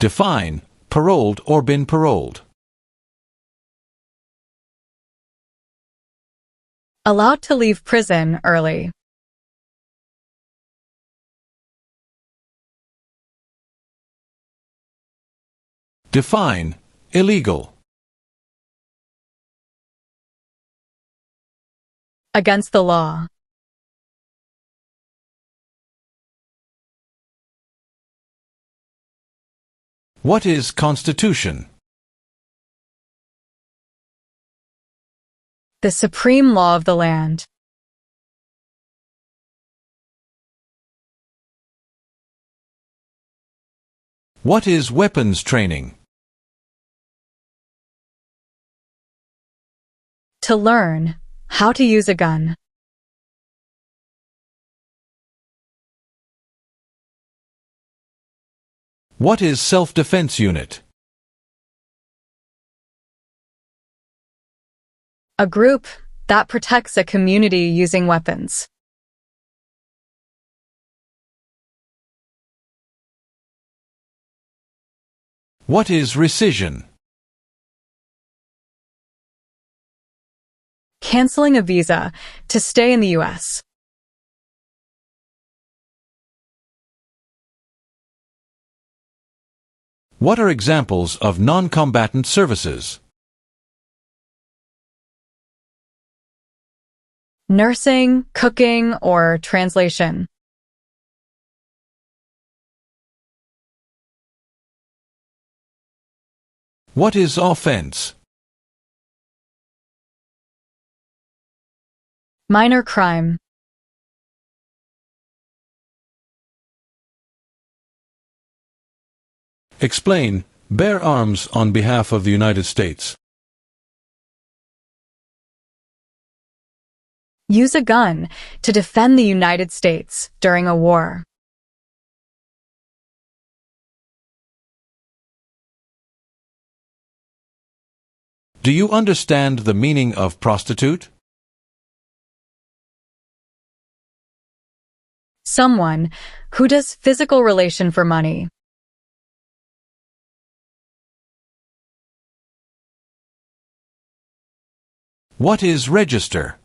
Define, paroled or been paroled. Allowed to leave prison early. Define, illegal. Against the law. What is Constitution? The supreme law of the land. What is weapons training? To learn how to use a gun. What is self-defense unit? A group that protects a community using weapons. What is rescission? Canceling a visa to stay in the US. What are examples of non-combatant services? Nursing, cooking, or translation. What is offense? Minor crime. Explain, bear arms on behalf of the United States. Use a gun to defend the United States during a war. Do you understand the meaning of prostitute? Someone who does physical relation for money. What is register?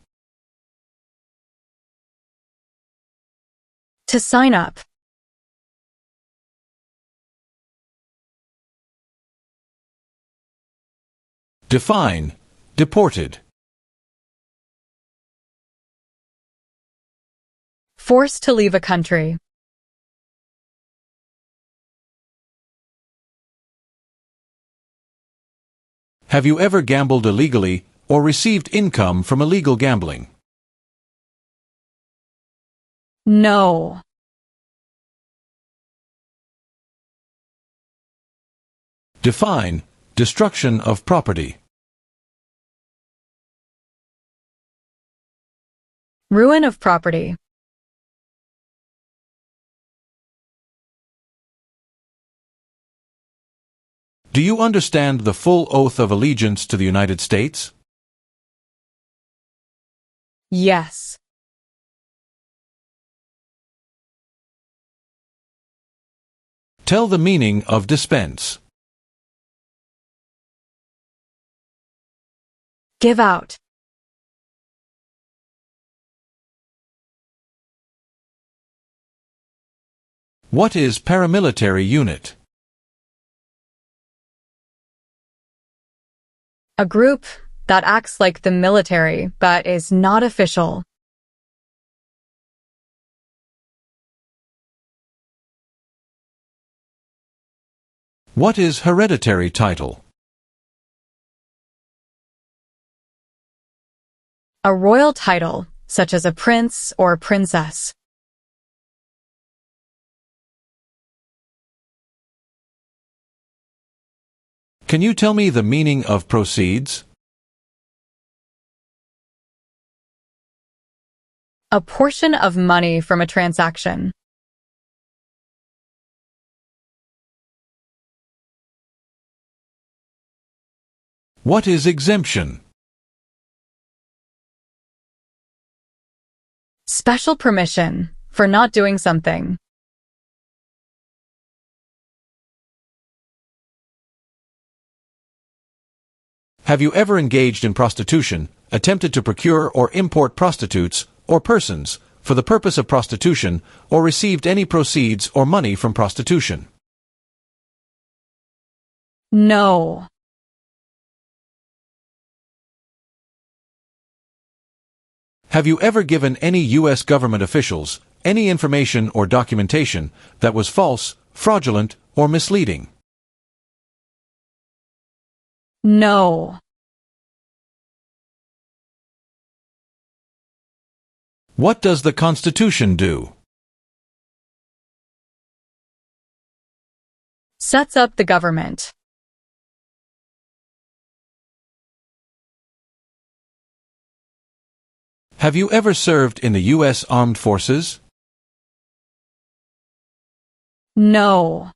To sign up. Define, deported. Forced to leave a country. Have you ever gambled illegally or received income from illegal gambling? No. Define, destruction of property. Ruin of property. Do you understand the full oath of allegiance to the United States? Yes. Tell the meaning of dispense. Give out. What is paramilitary unit? A group that acts like the military but is not official. What is hereditary title? A royal title, such as a prince or princess. Can you tell me the meaning of proceeds? A portion of money from a transaction. What is exemption? Special permission, for not doing something. Have you ever engaged in prostitution, attempted to procure or import prostitutes, or persons, for the purpose of prostitution, or received any proceeds or money from prostitution? No. Have you ever given any U.S. government officials any information or documentation that was false, fraudulent, or misleading? No. What does the Constitution do? Sets up the government. Have you ever served in the U.S. Armed Forces? No.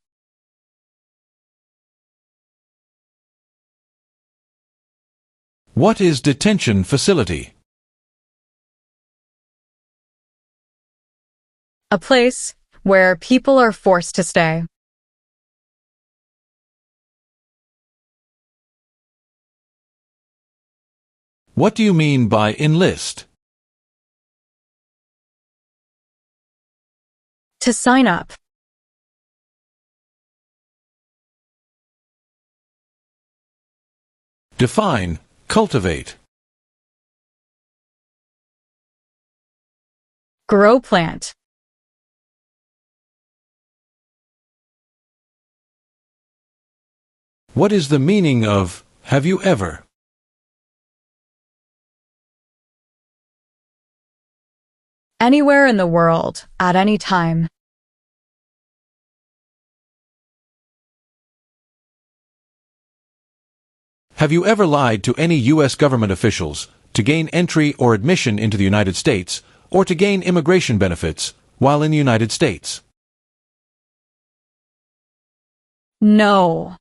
What is detention facility? A place where people are forced to stay. What do you mean by enlist? To sign up. Define, cultivate. Grow plant. What is the meaning of have you ever? Anywhere in the world, at any time. Have you ever lied to any U.S. government officials to gain entry or admission into the United States or to gain immigration benefits while in the United States? No.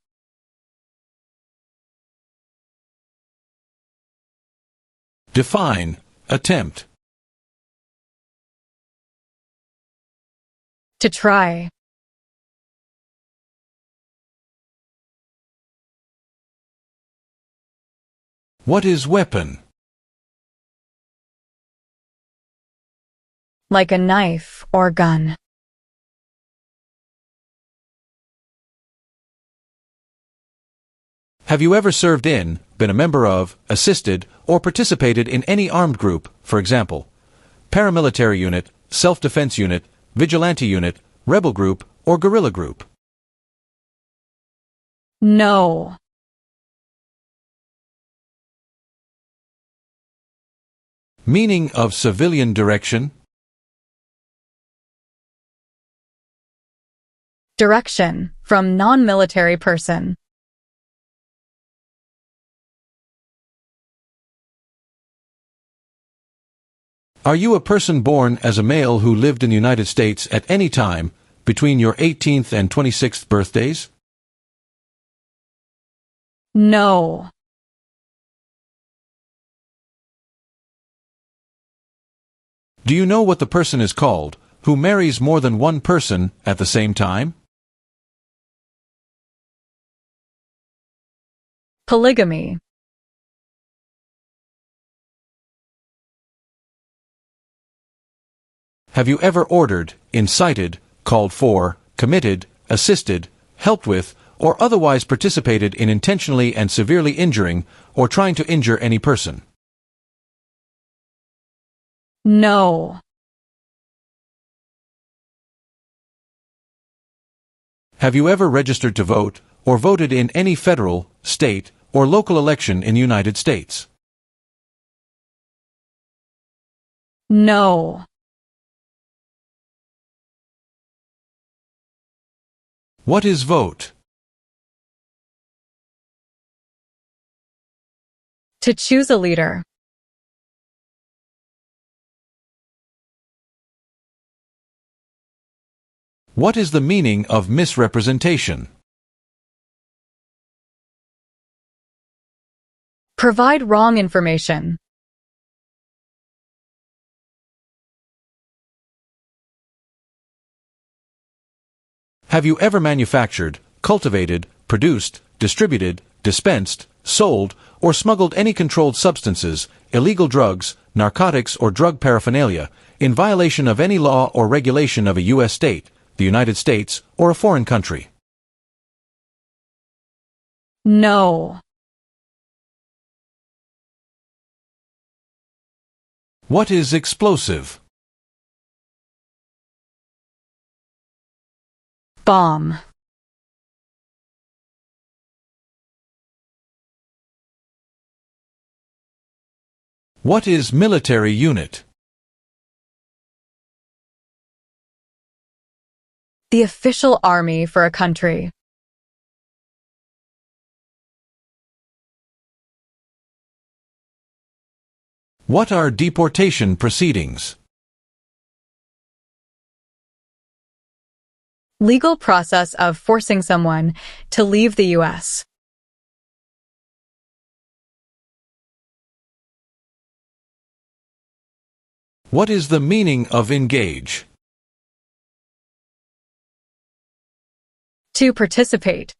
Define, attempt. To try. What is weapon? Like a knife or gun. Have you ever served in, been a member of, assisted, or participated in any armed group, for example, paramilitary unit, self-defense unit, vigilante unit, rebel group, or guerrilla group? No. Meaning of civilian direction? Direction from non-military person. Are you a person born as a male who lived in the United States at any time between your 18th and 26th birthdays? No. Do you know what the person is called who marries more than one person at the same time? Polygamy. Have you ever ordered, incited, called for, committed, assisted, helped with, or otherwise participated in intentionally and severely injuring or trying to injure any person? No. Have you ever registered to vote or voted in any federal, state, or local election in the United States? No. What is vote? To choose a leader. What is the meaning of misrepresentation? Provide wrong information. Have you ever manufactured, cultivated, produced, distributed, dispensed, sold, or smuggled any controlled substances, illegal drugs, narcotics, or drug paraphernalia, in violation of any law or regulation of a U.S. state, the United States, or a foreign country. No. What is explosive? Bomb. What is military unit? The official army for a country. What are deportation proceedings? Legal process of forcing someone to leave the U.S. What is the meaning of engage? To participate.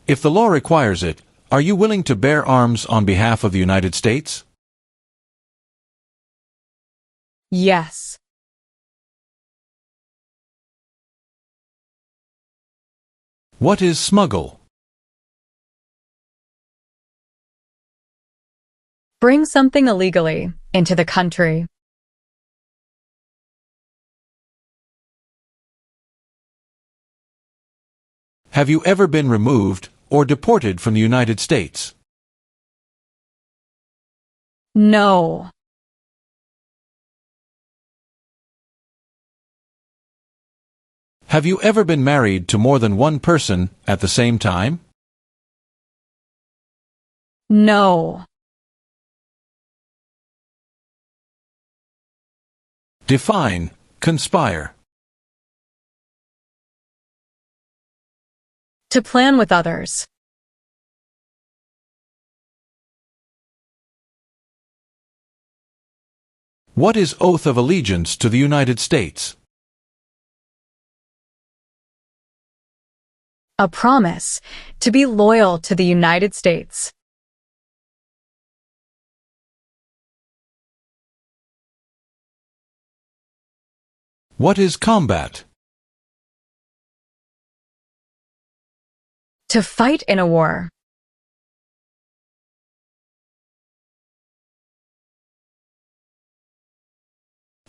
If the law requires it, are you willing to bear arms on behalf of the United States? Yes. What is smuggle? Bring something illegally into the country. Have you ever been removed or deported from the United States? No. Have you ever been married to more than one person at the same time? No. Define conspire. To plan with others. What is oath of allegiance to the United States? A promise to be loyal to the United States. What is combat? To fight in a war.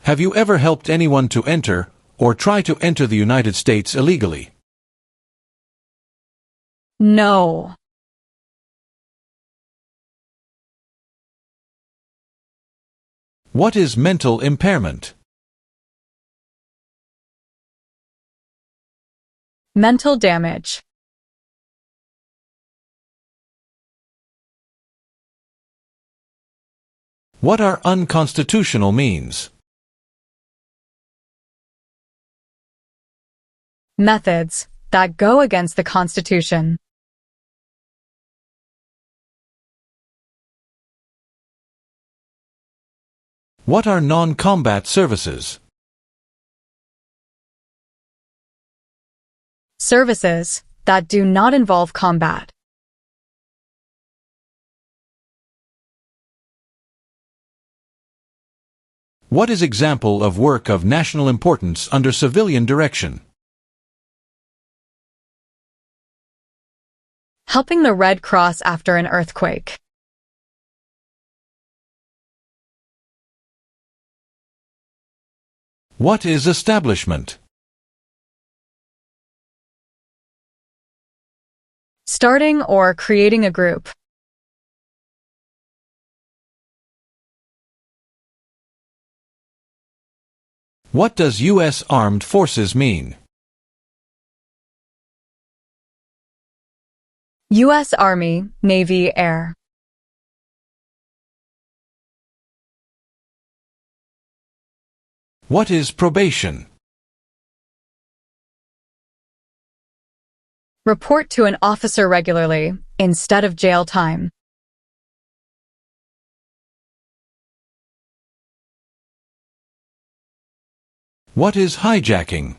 Have you ever helped anyone to enter or try to enter the United States illegally? No. What is mental impairment? Mental damage. What are unconstitutional means? Methods that go against the Constitution. What are non-combat services? Services that do not involve combat. What is example of work of national importance under civilian direction? Helping the Red Cross after an earthquake. What is establishment? Starting or creating a group. What does U.S. Armed Forces mean? U.S. Army, Navy, Air. What is probation? Report to an officer regularly, instead of jail time. What is hijacking?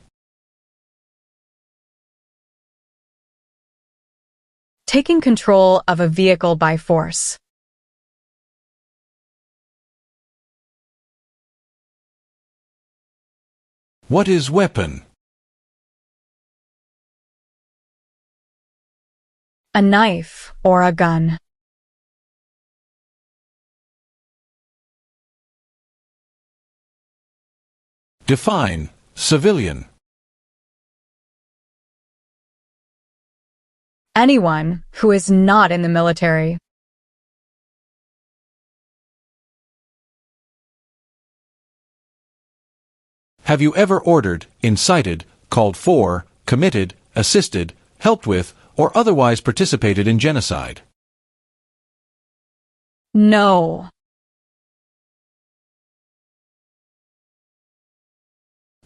Taking control of a vehicle by force. What is weapon? A knife or a gun. Define civilian. Anyone who is not in the military. Have you ever ordered, incited, called for, committed, assisted, helped with, or otherwise participated in genocide? No.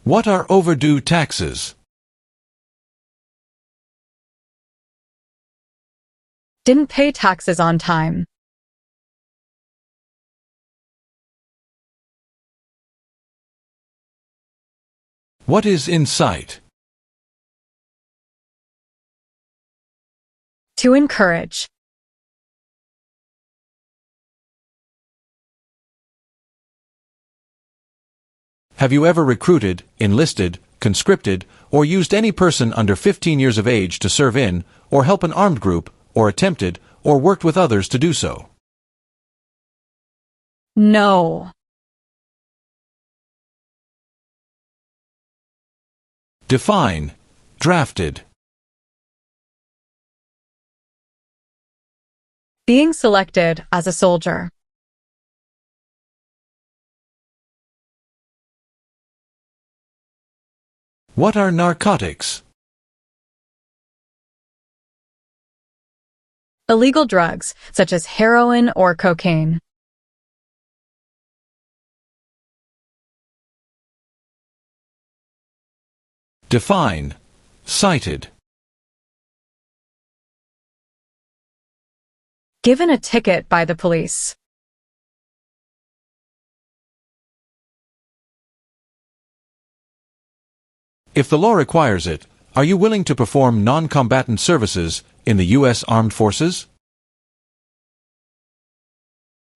What are overdue taxes? Didn't pay taxes on time. What is incite? To encourage. Have you ever recruited, enlisted, conscripted, or used any person under 15 years of age to serve in, or help an armed group, or attempted, or worked with others to do so? No. Define drafted. Being selected as a soldier. What are narcotics? Illegal drugs, such as heroin or cocaine. Define cited. Given a ticket by the police. If the law requires it, are you willing to perform non-combatant services in the U.S. Armed Forces?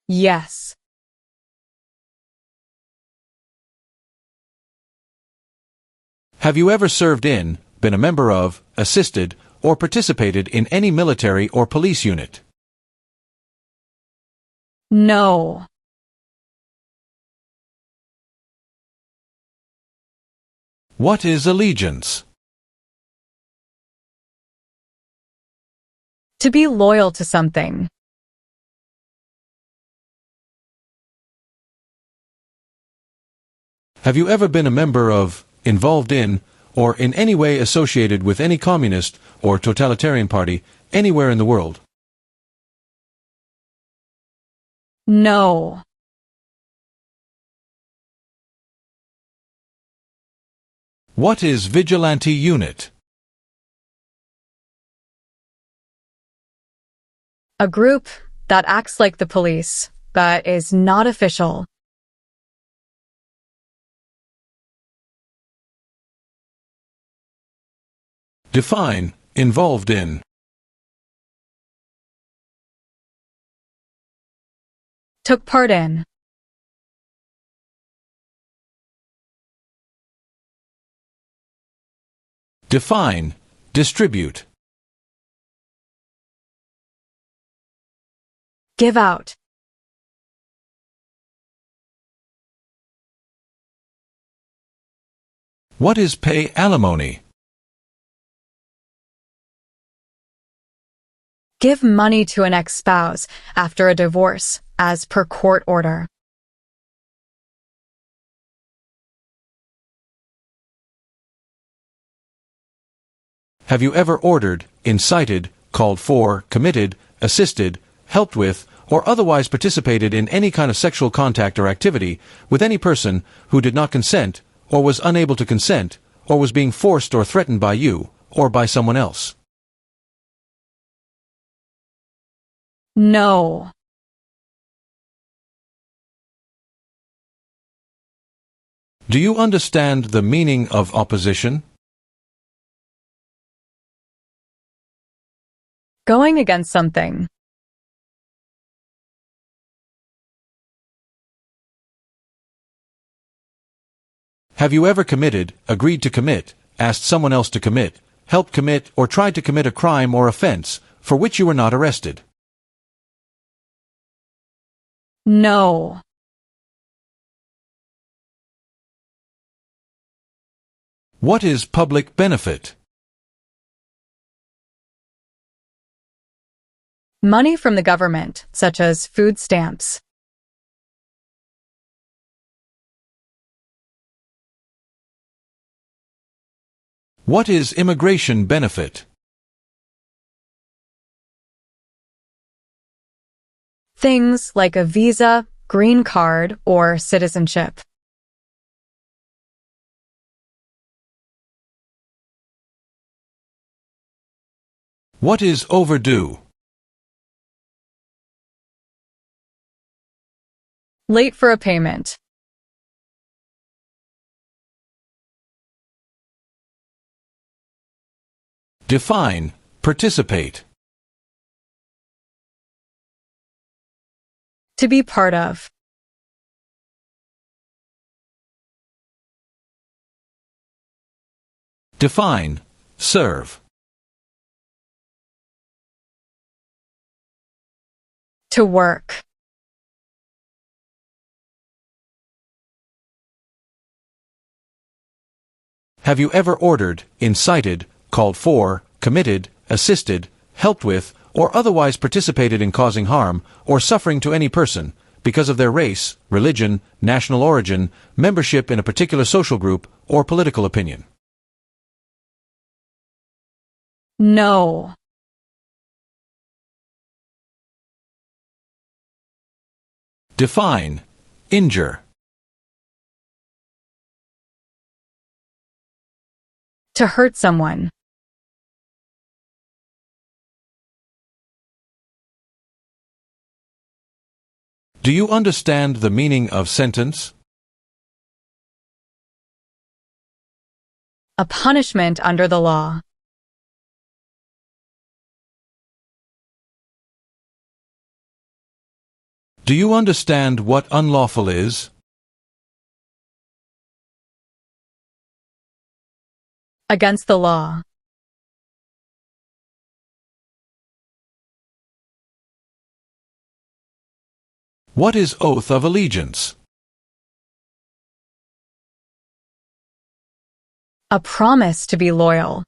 Yes. Have you ever served in, been a member of, assisted, or participated in any military or police unit? No. What is allegiance? To be loyal to something. Have you ever been a member of, involved in, or in any way associated with any communist or totalitarian party anywhere in the world? No. What is vigilante unit? A group that acts like the police, but is not official. Define involved in. Took part in. Define distribute. Give out. What is pay alimony? Give money to an ex-spouse after a divorce, as per court order. Have you ever ordered, incited, called for, committed, assisted, helped with, or otherwise participated in any kind of sexual contact or activity with any person who did not consent, or was unable to consent, or was being forced or threatened by you, or by someone else? No. Do you understand the meaning of opposition? Going against something. Have you ever committed, agreed to commit, asked someone else to commit, helped commit, or tried to commit a crime or offense for which you were not arrested? No. What is public benefit? Money from the government, such as food stamps. What is immigration benefit? Things like a visa, green card, or citizenship. What is overdue? Late for a payment. Define, participate. To be part of. Define, serve. To work. Have you ever ordered, incited, called for, committed, assisted, helped with, or otherwise participated in causing harm or suffering to any person because of their race, religion, national origin, membership in a particular social group, or political opinion? No. Define, injure. To hurt someone. Do you understand the meaning of sentence? A punishment under the law. Do you understand what unlawful is? Against the law. What is oath of allegiance? A promise to be loyal.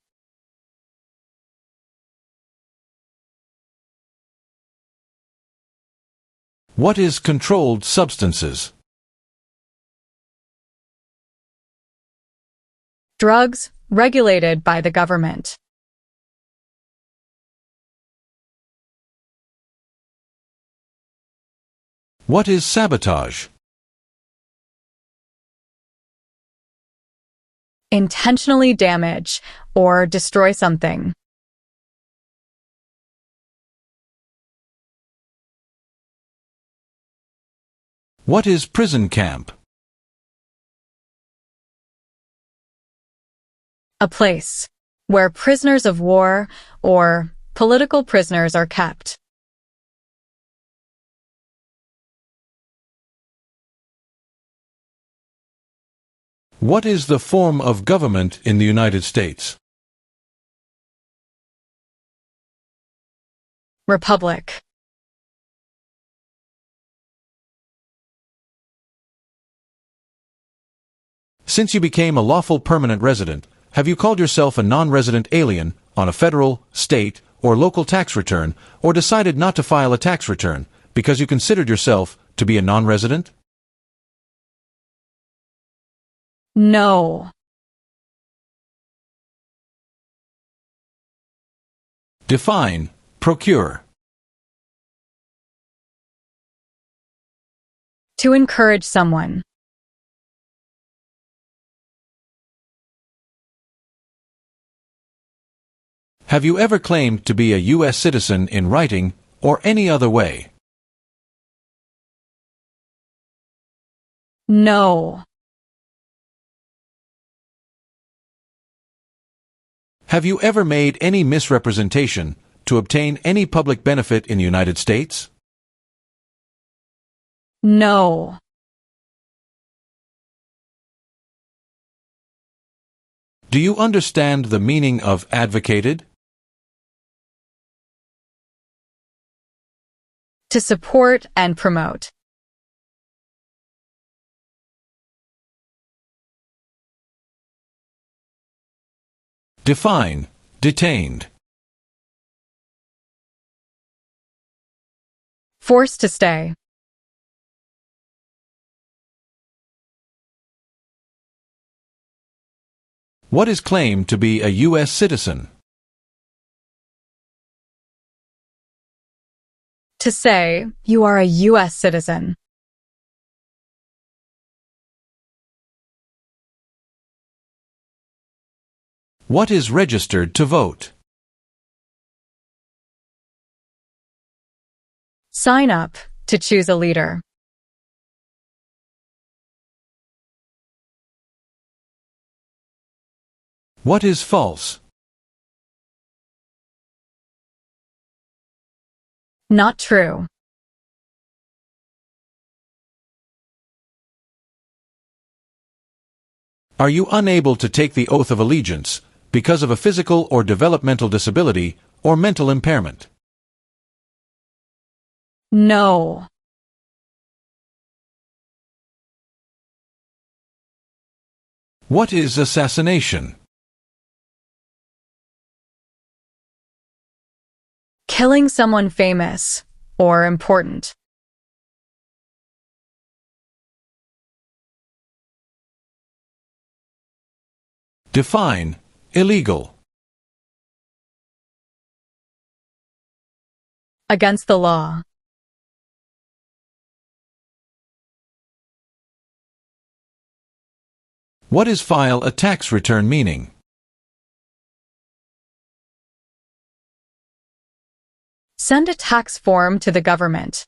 What is controlled substances? Drugs regulated by the government. What is sabotage? Intentionally damage or destroy something. What is prison camp? A place where prisoners of war or political prisoners are kept. What is the form of government in the United States? Republic. Since you became a lawful permanent resident, have you called yourself a non-resident alien on a federal, state, or local tax return, or decided not to file a tax return because you considered yourself to be a non-resident? No. Define, procure. To encourage someone. Have you ever claimed to be a U.S. citizen in writing or any other way? No. Have you ever made any misrepresentation to obtain any public benefit in the United States? No. Do you understand the meaning of advocated? To support and promote. Define, detained. Forced to stay. What is claimed to be a U.S. citizen? To say, you are a US citizen. What is registered to vote? Sign up to choose a leader. What is false? Not true. Are you unable to take the oath of allegiance because of a physical or developmental disability or mental impairment? No. What is assassination? Killing someone famous or important. Define, illegal. Against the law. What is file a tax return meaning? Send a tax form to the government.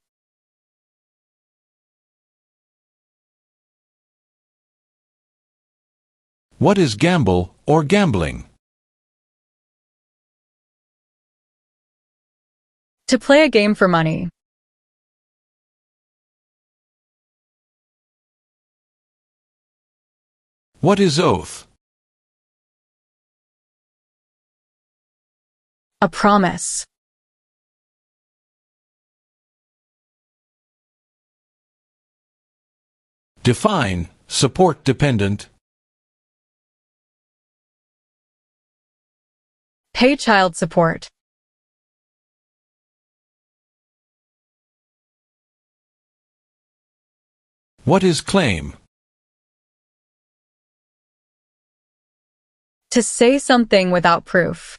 What is gamble or gambling? To play a game for money. What is oath? A promise. Define, support dependent. Pay child support. What is claim? To say something without proof.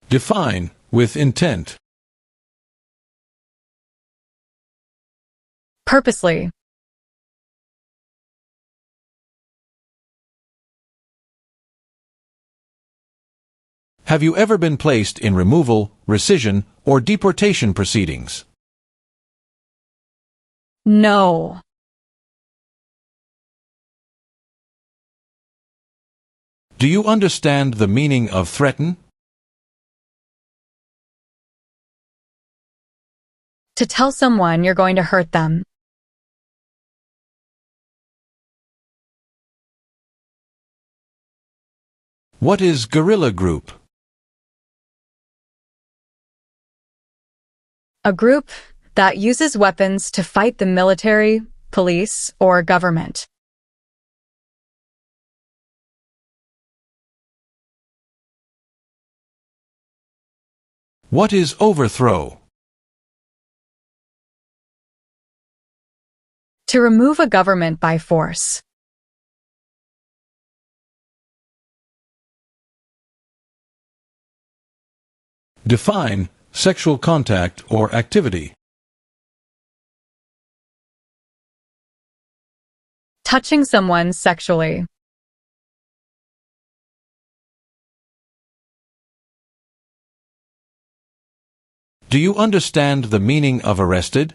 Define, with intent. Purposely. Have you ever been placed in removal, rescission, or deportation proceedings? No. Do you understand the meaning of threaten? To tell someone you're going to hurt them. What is guerrilla group? A group that uses weapons to fight the military, police, or government. What is overthrow? To remove a government by force. Define, sexual contact or activity. Touching someone sexually. Do you understand the meaning of arrested?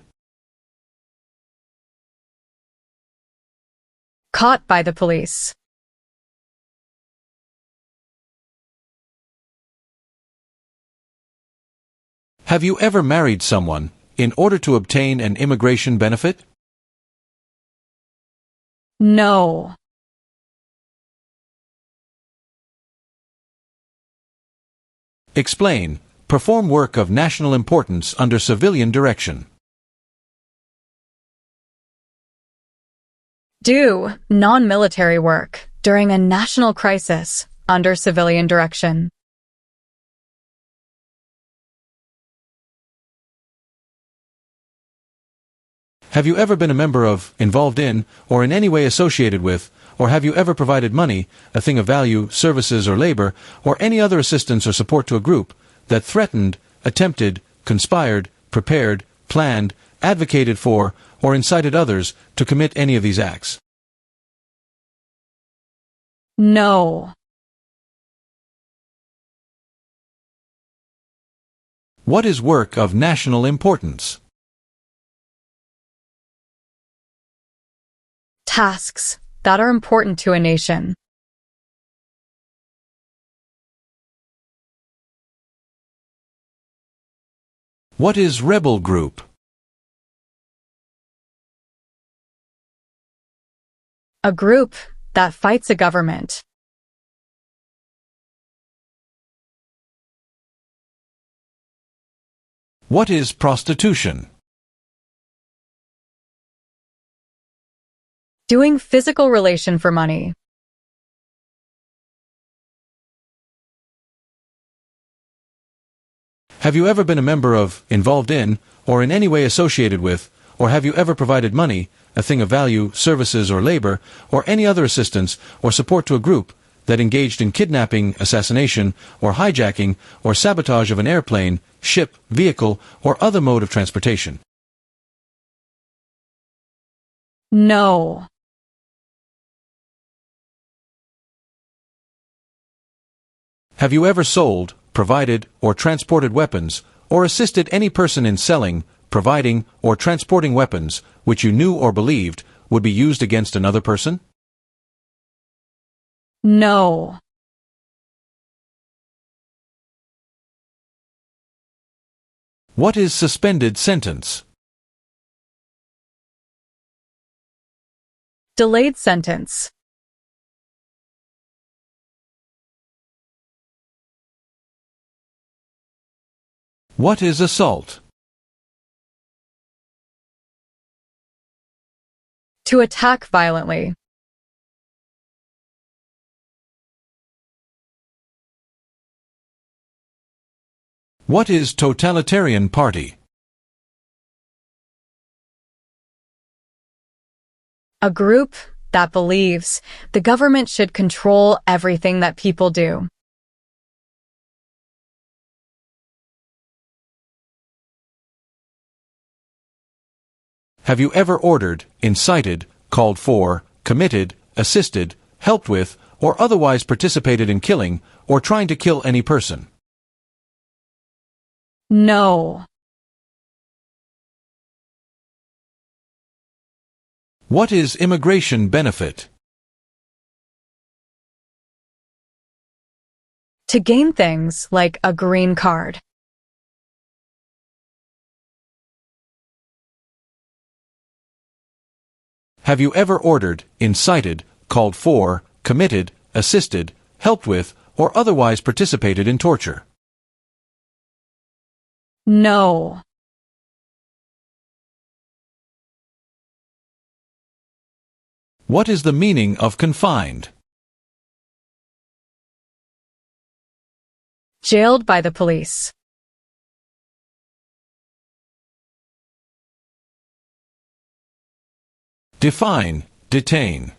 Caught by the police. Have you ever married someone in order to obtain an immigration benefit? No. Explain. Perform work of national importance under civilian direction. Do non-military work during a national crisis under civilian direction. Have you ever been a member of, involved in, or in any way associated with, or have you ever provided money, a thing of value, services or labor, or any other assistance or support to a group that threatened, attempted, conspired, prepared, planned, advocated for, or incited others to commit any of these acts? No. What is work of national importance? Tasks that are important to a nation. What is rebel group? A group that fights a government. What is prostitution? Doing physical relation for money. Have you ever been a member of, involved in, or in any way associated with, or have you ever provided money, a thing of value, services or labor, or any other assistance or support to a group that engaged in kidnapping, assassination, or hijacking, or sabotage of an airplane, ship, vehicle, or other mode of transportation? No. Have you ever sold, provided, or transported weapons, or assisted any person in selling, providing, or transporting weapons which you knew or believed would be used against another person? No. What is suspended sentence? Delayed sentence. What is assault? To attack violently. What is totalitarian party? A group that believes the government should control everything that people do. Have you ever ordered, incited, called for, committed, assisted, helped with, or otherwise participated in killing, or trying to kill any person? No. What is immigration benefit? To gain things like a green card. Have you ever ordered, incited, called for, committed, assisted, helped with, or otherwise participated in torture? No. What is the meaning of confined? Jailed by the police. Define, detain.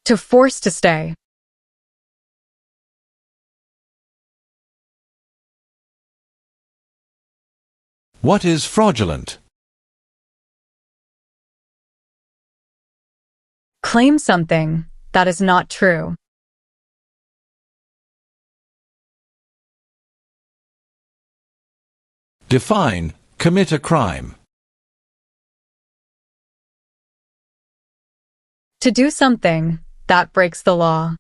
To force to stay. What is fraudulent? Claim something that is not true. Define, commit a crime. To do something that breaks the law.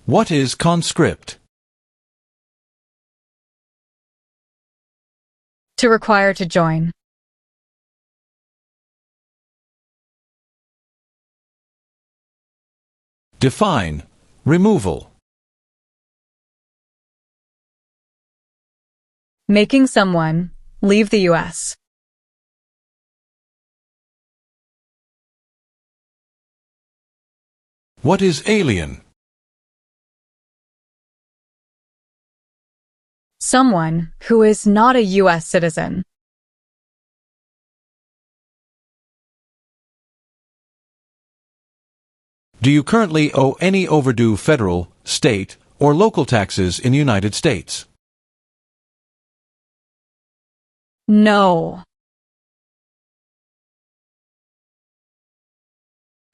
What is conscript? To require to join. Define. Removal. Making someone leave the U.S. What is alien? Someone who is not a U.S. citizen. Do you currently owe any overdue federal, state, or local taxes in the United States? No.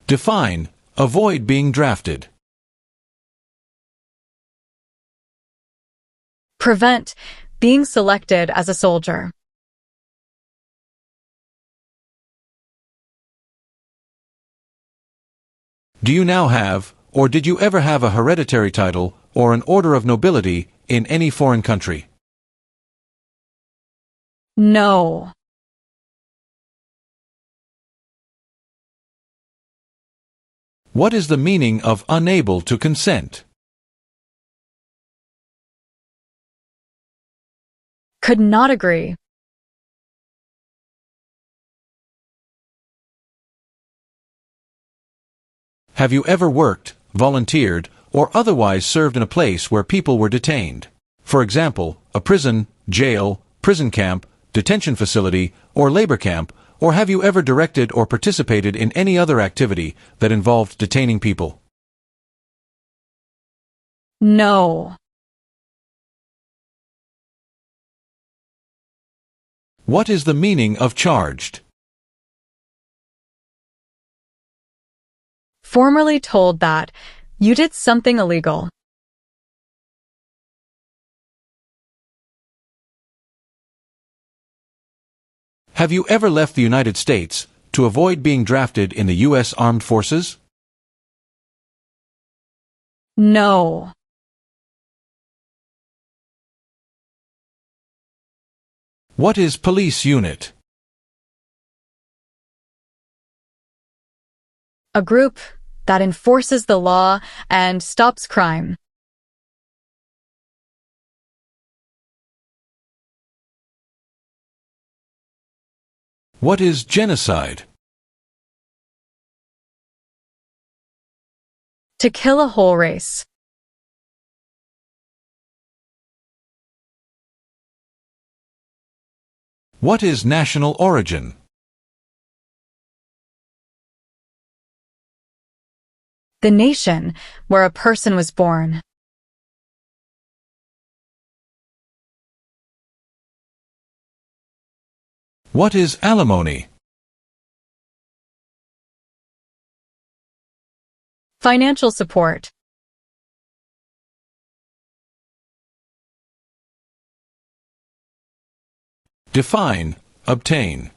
Define. Avoid being drafted. Prevent being selected as a soldier. Do you now have, or did you ever have a hereditary title or an order of nobility in any foreign country? No. What is the meaning of unable to consent? Could not agree. Have you ever worked, volunteered, or otherwise served in a place where people were detained? For example, a prison, jail, prison camp, detention facility, or labor camp, or have you ever directed or participated in any other activity that involved detaining people? No. What is the meaning of charged? Formerly told that you did something illegal. Have you ever left the United States to avoid being drafted in the U.S. Armed Forces? No. What is police unit? A group that enforces the law and stops crime. What is genocide? To kill a whole race. What is national origin? The nation where a person was born. What is alimony? Financial support. Define. Obtain.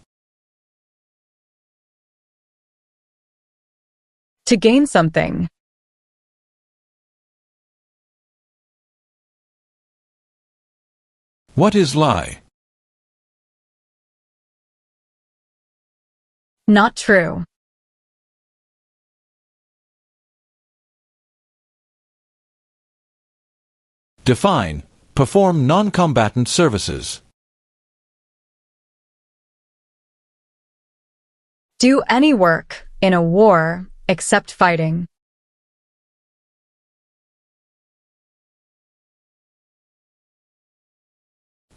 To gain something. What is lie? Not true. Define. Perform non-combatant services. Do any work in a war except fighting.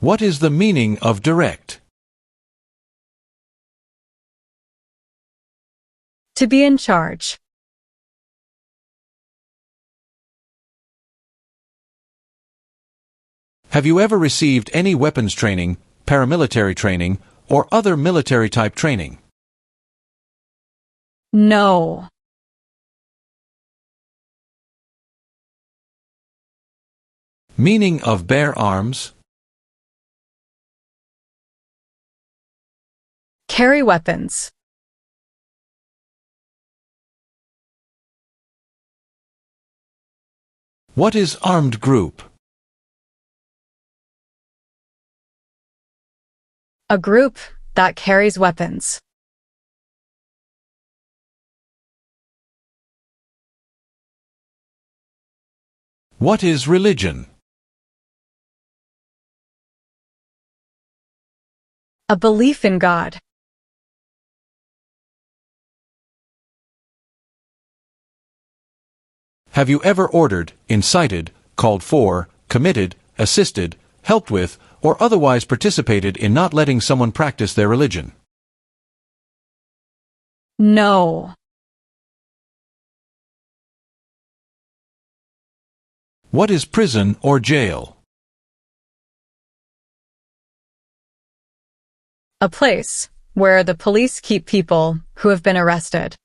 What is the meaning of direct? To be in charge. Have you ever received any weapons training, paramilitary training, or other military-type training? No. Meaning of bear arms? Carry weapons. What is armed group? A group that carries weapons. What is religion? A belief in God. Have you ever ordered, incited, called for, committed, assisted, helped with, or otherwise participated in not letting someone practice their religion? No. What is prison or jail? A place where the police keep people who have been arrested.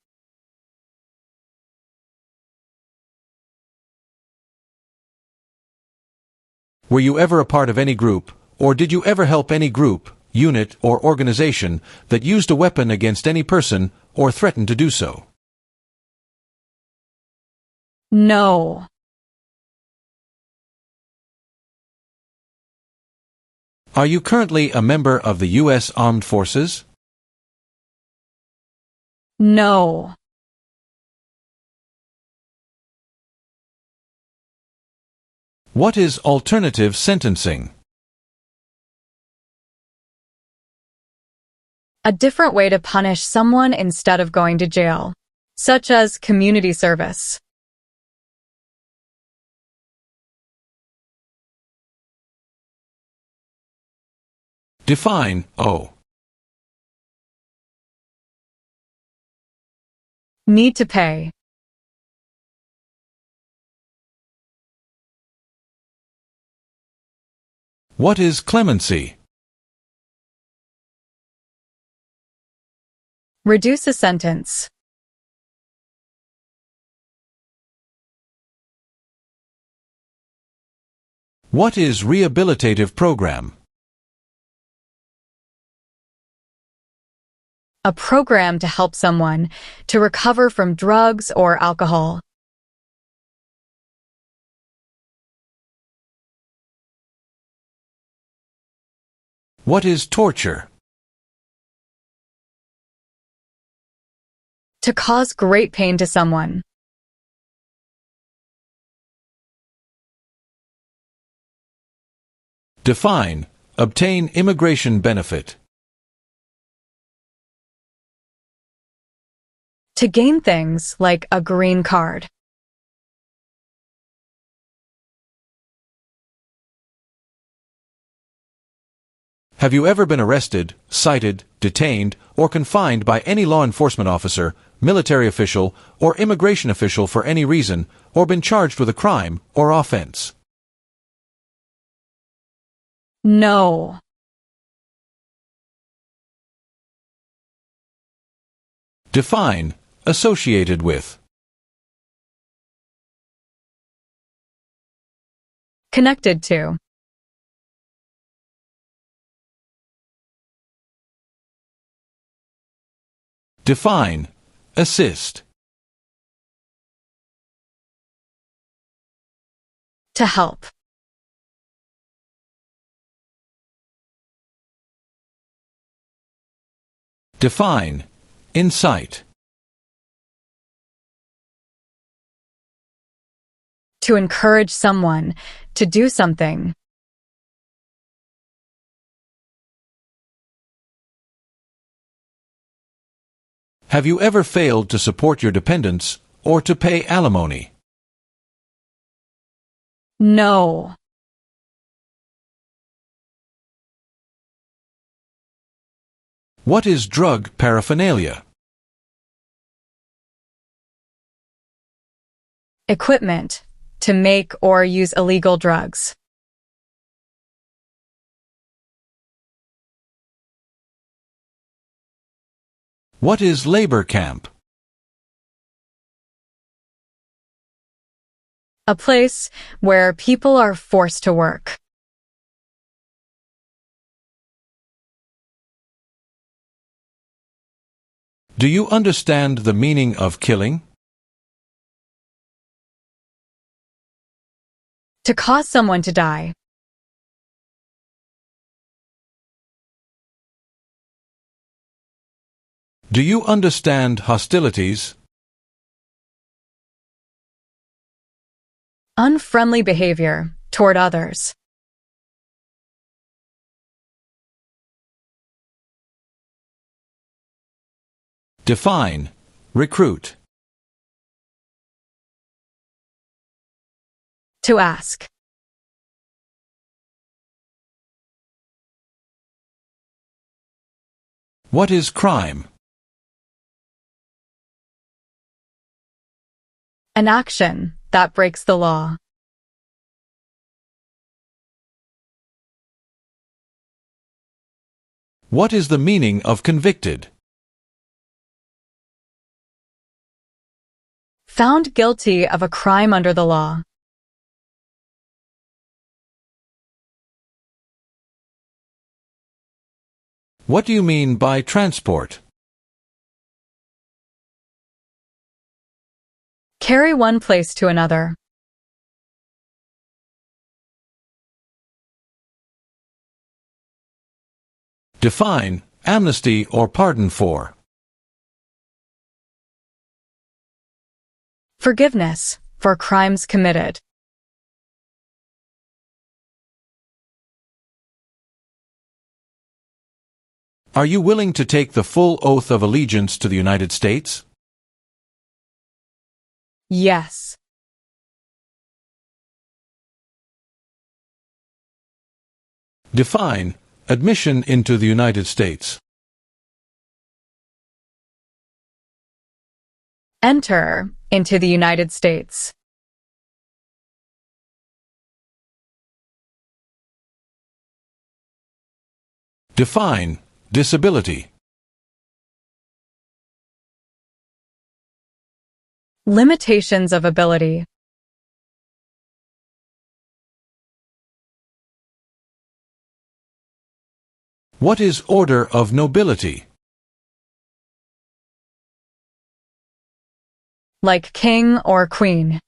Were you ever a part of any group, or did you ever help any group, unit, or organization that used a weapon against any person or threatened to do so? No. Are you currently a member of the U.S. Armed Forces? No. What is alternative sentencing? A different way to punish someone instead of going to jail, such as community service. Define O. Need to pay. What is clemency? Reduce a sentence. What is rehabilitative program? A program to help someone to recover from drugs or alcohol. What is torture? To cause great pain to someone. Define, obtain immigration benefit. To gain things like a green card. Have you ever been arrested, cited, detained, or confined by any law enforcement officer, military official, or immigration official for any reason, or been charged with a crime or offense? No. Define, associated with. Connected to. Define, assist. To help. Define, incite. To encourage someone to do something. Have you ever failed to support your dependents or to pay alimony? No. What is drug paraphernalia? Equipment to make or use illegal drugs. What is labor camp? A place where people are forced to work. Do you understand the meaning of killing? To cause someone to die. Do you understand hostilities? Unfriendly behavior toward others. Define. Recruit. To ask. What is crime? An action that breaks the law. What is the meaning of convicted? Found guilty of a crime under the law. What do you mean by transport? Carry one place to another. Define. Amnesty or pardon for. Forgiveness for crimes committed. Are you willing to take the full oath of allegiance to the United States? Yes. Define. Admission into the United States. Enter into the United States. Define. Disability. Limitations of ability. What is order of nobility? Like king or queen.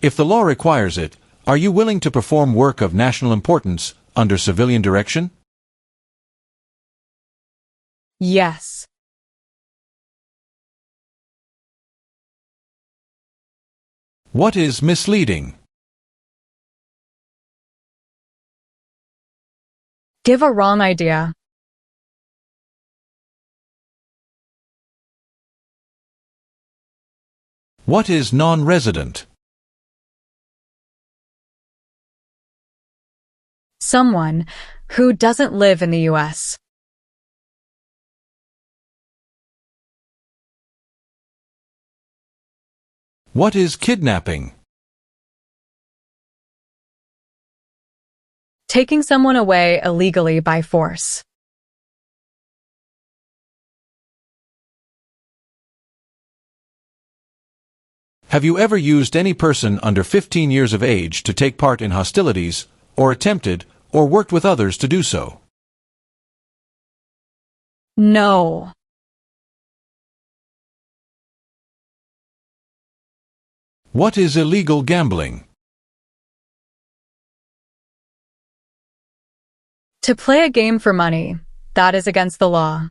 If the law requires it, are you willing to perform work of national importance under civilian direction? Yes. What is misleading? Give a wrong idea. What is non-resident? Someone who doesn't live in the U.S. What is kidnapping? Taking someone away illegally by force. Have you ever used any person under 15 years of age to take part in hostilities, or attempted, or worked with others to do so? No. What is illegal gambling? To play a game for money, that is against the law.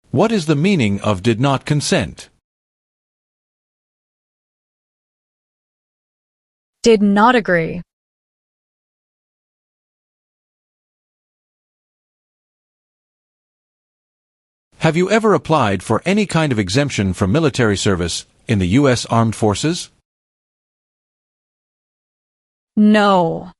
What is the meaning of did not consent? Did not agree. Have you ever applied for any kind of exemption from military service in the U.S. Armed Forces? No.